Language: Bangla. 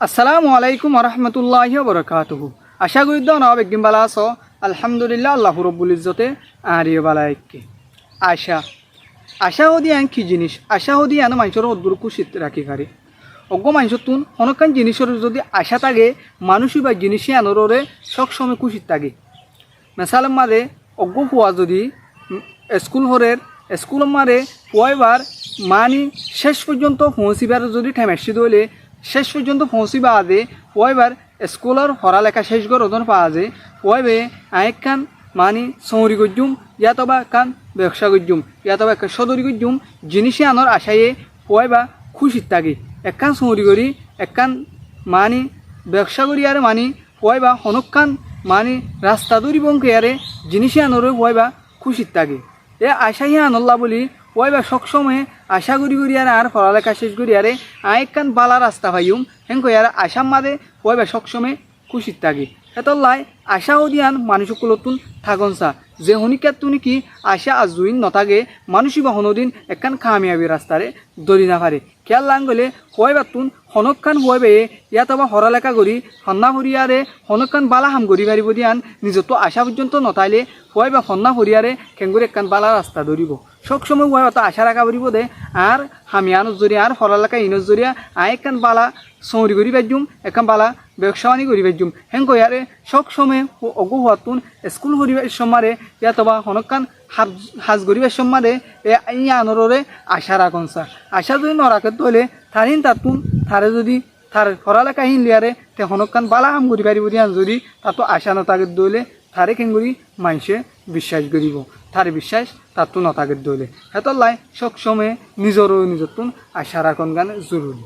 আসসালামু আলাইকুম ওরহমতুল্লাহি ওবরাকাতুহু। আশা করি দাও না বেগিম বালা আছো। আলহামদুলিল্লাহ আল্লাহ রব্বুল ইজ্জতে আরিয়ে বালাইকে আশা আশা হদি আন কি জিনিস আশা হদি আন মানুষের অদ্দুর খুশিত রাখি পারে অজ্ঞ মানুষের তুন অনেকখান জিনিসের যদি আশা থাকে মানুষই বা জিনিসই আনরে সবসময় খুশিত থাকে। মেসালের মারে অজ্ঞ হওয়া যদি স্কুল মারে পয়বার মানি শেষ পর্যন্ত পৌঁছিবার যদি ঠেমেসি দইলে শেষ পর্যন্ত পৌঁছিবা আদে পয়বার স্কুলের পড়ালেখা শেষ গরদন পাওয়া যায় পয়বে আয়েকান মানি সৌরি গজ্জুম ইয়াতবা কান ব্যবসা গজ্জুম ইয়াতবা একটা সদরি গজ্জুম জিনিসে আনর আশায়ে পয়বা খুশিত থাকে একখান সৌরি করি একখান মানি ব্যবসা করি আরে মানি পয়বা হনকান মানি রাস্তা দৌড়ি বঙ্কে আরে জিনিসে আনরে পয়বা খুশিত থাকে এ আশাই আনল্লা বলি ওইবা সবসময় আশা করি আর পড়ালেখা শেষ করি আরে আয়েকান বালা রাস্তা পাইম হেন কই আর আশার মাদে ওইবা সবসময় খুশিত থাকি এতলাই আশা দিয়ান মানুষগুলো তুন থাকনসা যে হনিকার তুনি কি আশা আজুইন নথাকে মানুষই বা হনদিন একখান কামিয়াবি রাস্তারে দরি না পারে খেয়াল লাং গলে হয়বা তুন হনকান হইবে ইয়াত বা পড়ালেখা করি সন্না হরিয়ারে হনকান বালা হাম করি পারিব দিয়ান নিজত আশা পর্যন্ত নথাইলে হয়বা সন্না হরিয়ারে কেঙ্গুরি একখান বালা রাস্তা ধরিব সবসময় হয়বা তো আশা রাখা পারিব দে আর হামি আনর জরিয়া আর পড়ালেখা ইনর জরিয়া একখান বালা চৌরি করি পাইজুম একখান বালা ব্যবসা বাণী করি পাইজুম হেন কই আরে সবসময় অগু হওয়াতুন স্কুল হরিবার সম্মারে ইয়াত বা হনকান হাজ গরিবের সম্মানে এই আনরে আশা রাখনসা আশা যদি নরাখে হলে থারিন তাতুন থারে যদি থার পড়ালেখা হিনলিয়ারে তে হনকান বালা হাম করি পারিব দিয়ান যদি তাতো আশা নথাকে দইলে থারে কেঙ্গুরি মানুষে বিশ্বাস করিব থারে বিশ্বাস তাতো নথাকে দইলে হেতর লাই সবসময় নিজের তুন আশা রাখন গান জরুরি।